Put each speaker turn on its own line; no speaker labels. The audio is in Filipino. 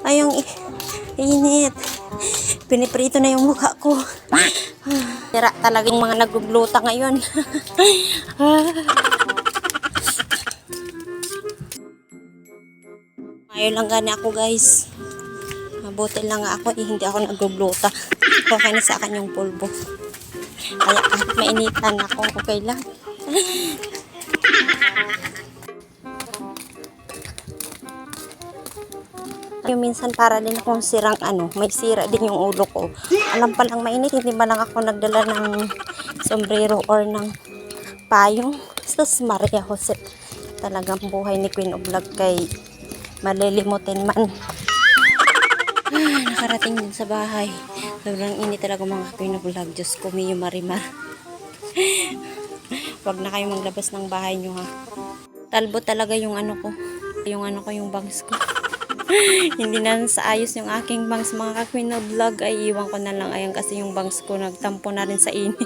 Ay, yung init. Piniprito na yung mukha ko. Tira talagang mga nagugluta ngayon. Ngayon lang gani ako, guys. Mabuti lang ako, hindi ako nagugluta. Okay na sa akin yung pulbo. Kaya kahit mainitan ako, okay lang. Yung minsan para din akong sirang may sira din yung ulo ko. Alam pa lang mainit, hindi ba lang ako nagdala ng sombrero or ng payong. Sus Maria Jose, talagang buhay ni Queen of Vlog kay malilimutin man. Nakarating din sa bahay. Sobrang init talaga mga Queen of Vlog. Diyos ko, Mio Marimar. Huwag na kayong maglabas ng bahay nyo, ha. Talbo talaga yung yung bangs ko. Hindi na sa ayos yung aking bangs mga Queen of Vlog. Ay iwan ko na lang. Ayan kasi yung bangs ko nagtampo na rin sa init.